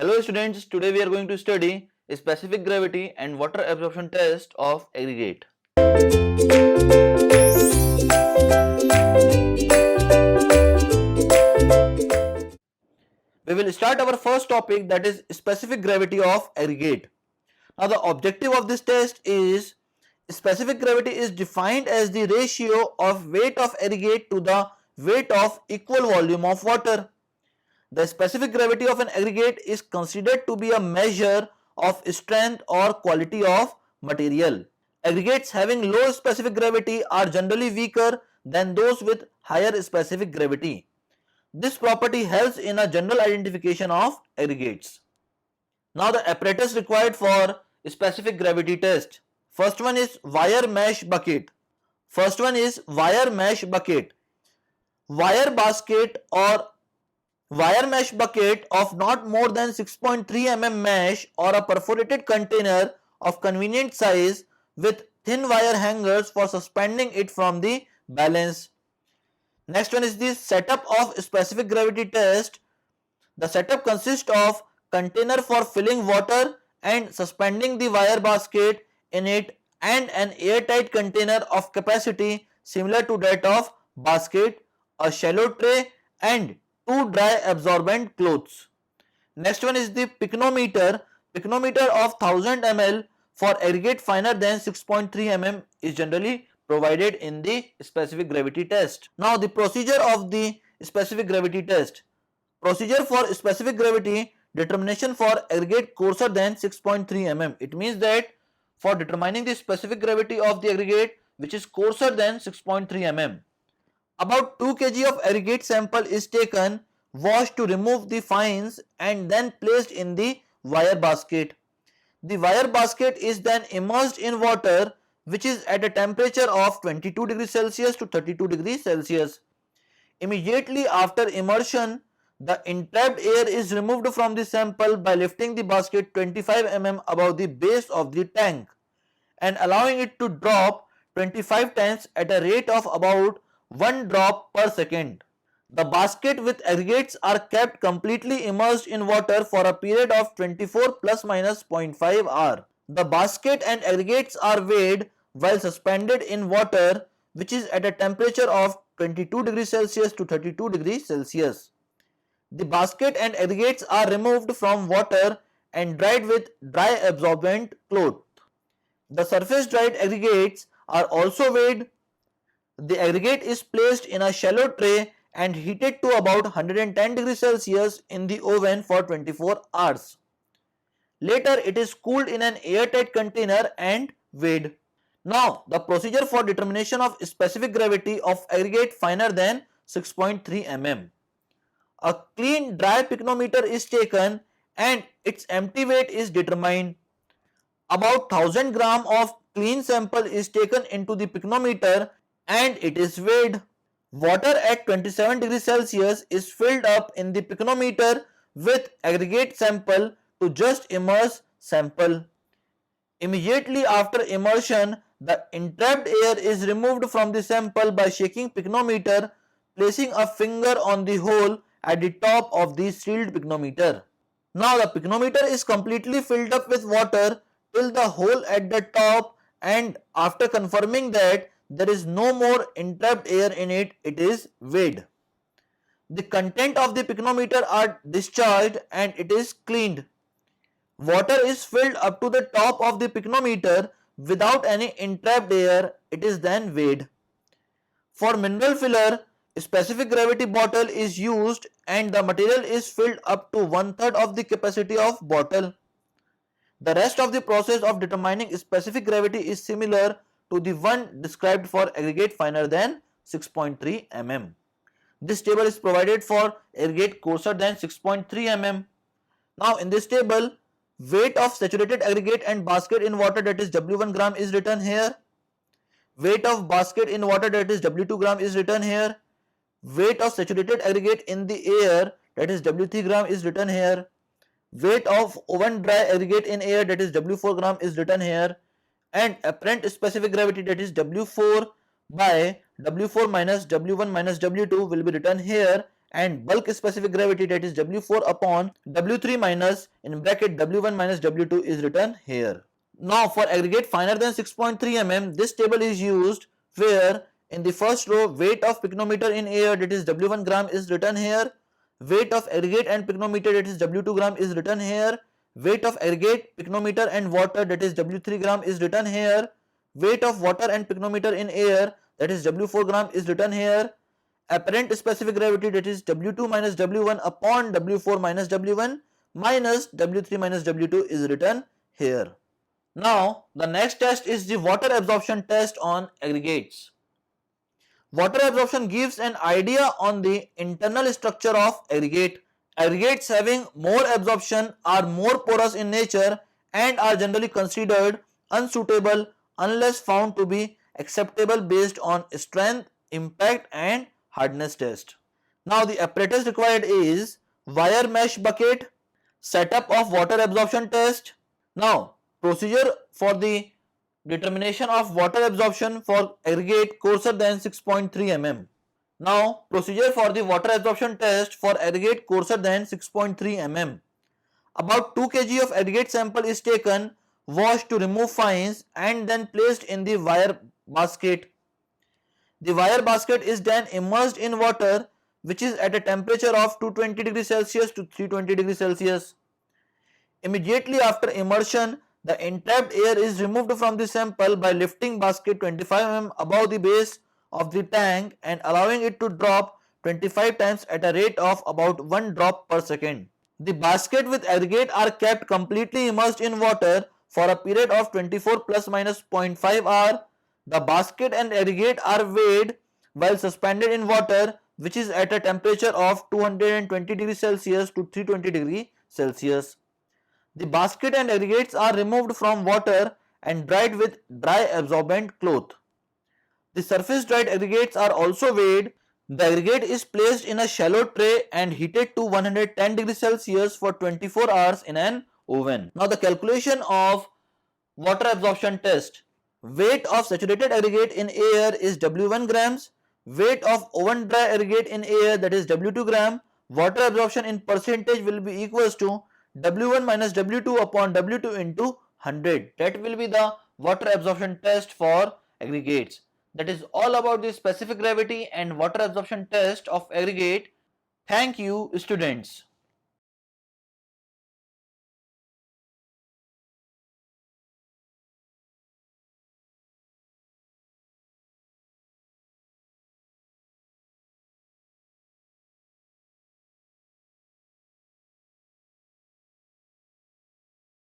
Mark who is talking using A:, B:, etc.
A: Hello students, today we are going to study specific gravity and water absorption test of aggregate. We will start our first topic, that is specific gravity of aggregate. Now the objective of this test is specific gravity is defined as the ratio of weight of aggregate to the weight of equal volume of water. The specific gravity of an aggregate is considered to be a measure of strength or quality of material. Aggregates having low specific gravity are generally weaker than those with higher specific gravity. This property helps in a general identification of aggregates. Now the apparatus required for specific gravity test. First one is wire mesh bucket. Wire basket or wire mesh bucket of not more than 6.3 mm mesh or a perforated container of convenient size with thin wire hangers for suspending it from the balance. Next one is the setup of specific gravity test. The setup consists of container for filling water and suspending the wire basket in it and an airtight container of capacity similar to that of basket, a shallow tray and two dry absorbent cloths. Next one is the pycnometer. Pycnometer of 1000 ml for aggregate finer than 6.3 mm is generally provided in the specific gravity test. Now the procedure of the specific gravity test. Procedure for specific gravity determination for aggregate coarser than 6.3 mm. It means that for determining the specific gravity of the aggregate which is coarser than 6.3 mm, about 2 kg of aggregate sample is taken, washed to remove the fines and then placed in the wire basket. The wire basket is then immersed in water which is at a temperature of 22 degrees Celsius to 32 degrees Celsius. Immediately after immersion, the entrapped air is removed from the sample by lifting the basket 25 mm above the base of the tank and allowing it to drop 25 times at a rate of about 1 drop per second. The basket with aggregates are kept completely immersed in water for a period of 24 plus minus 0.5 hour. The basket and aggregates are weighed while suspended in water which is at a temperature of 22 degrees Celsius to 32 degrees Celsius. The basket and aggregates are removed from water and dried with dry absorbent cloth. The surface dried aggregates are also weighed. The aggregate is placed in a shallow tray and heated to about 110 degrees Celsius in the oven for 24 hours. Later it is cooled in an airtight container and weighed. Now the procedure for determination of specific gravity of aggregate finer than 6.3 mm. A clean dry pycnometer is taken and its empty weight is determined. About 1000 gram of clean sample is taken into the pycnometer and it is weighed. Water at 27 degrees Celsius is filled up in the pycnometer with aggregate sample to just immerse sample. Immediately after immersion, the entrapped air is removed from the sample by shaking pycnometer, placing a finger on the hole at the top of the sealed pycnometer. Now the pycnometer is completely filled up with water till the hole at the top, and after confirming that there is no more entrapped air in it, it is weighed. The content of the pycnometer are discharged and it is cleaned. Water is filled up to the top of the pycnometer without any entrapped air. It is then weighed. For mineral filler, specific gravity bottle is used and the material is filled up to 1/3 of the capacity of bottle. The rest of the process of determining specific gravity is similar to the one described for aggregate finer than 6.3 mm. This table is provided for aggregate coarser than 6.3 mm. Now in this table, weight of saturated aggregate and basket in water, that is W1 gram, is written here. Weight of basket in water, that is W2 gram, is written here. Weight of saturated aggregate in the air, that is W3 gram, is written here. Weight of oven dry aggregate in air, that is W4 gram, is written here. And apparent specific gravity, that is W4 by W4 minus W1 minus W2, will be written here, and bulk specific gravity, that is W4 upon W3 minus in bracket W1 minus W2 is written here. Now for aggregate finer than 6.3 mm, this table is used where in the first row weight of pycnometer in air, that is W1 gram, is written here. Weight of aggregate and pycnometer, that is W2 gram, is written here. Weight of aggregate, pycnometer and water, that is W3 gram, is written here. Weight of water and pycnometer in air, that is W4 gram, is written here. Apparent specific gravity, that is W2 minus W1 upon W4 minus W1 minus W3 minus W2 is written here. Now the next test is the water absorption test on aggregates. Water absorption gives an idea on the internal structure of aggregate. Aggregates having more absorption are more porous in nature and are generally considered unsuitable unless found to be acceptable based on strength, impact and hardness test. Now the apparatus required is wire mesh bucket, setup of water absorption test. Now procedure for the determination of water absorption for aggregate coarser than 6.3 mm. Now procedure for the water absorption test for aggregate coarser than 6.3 mm. About 2 kg of aggregate sample is taken, washed to remove fines and then placed in the wire basket. The wire basket is then immersed in water which is at a temperature of 220 degrees Celsius to 320 degrees Celsius. Immediately after immersion, the entrapped air is removed from the sample by lifting basket 25 mm above the base of the tank and allowing it to drop 25 times at a rate of about 1 drop per second. The basket with aggregate are kept completely immersed in water for a period of 24 plus minus 0.5 hour. The basket and aggregate are weighed while suspended in water which is at a temperature of 220 degrees Celsius to 320 degrees Celsius. The basket and aggregates are removed from water and dried with dry absorbent cloth. The surface dried aggregates are also weighed. The aggregate is placed in a shallow tray and heated to 110 degrees Celsius for 24 hours in an oven. Now the calculation of water absorption test. Weight of saturated aggregate in air is W1 grams. Weight of oven dry aggregate in air, that is W2 gram. Water absorption in percentage will be equals to W1 minus W2 upon W2 into 100. That will be the water absorption test for aggregates. That is all about the specific gravity and water absorption test of aggregate. Thank you, students.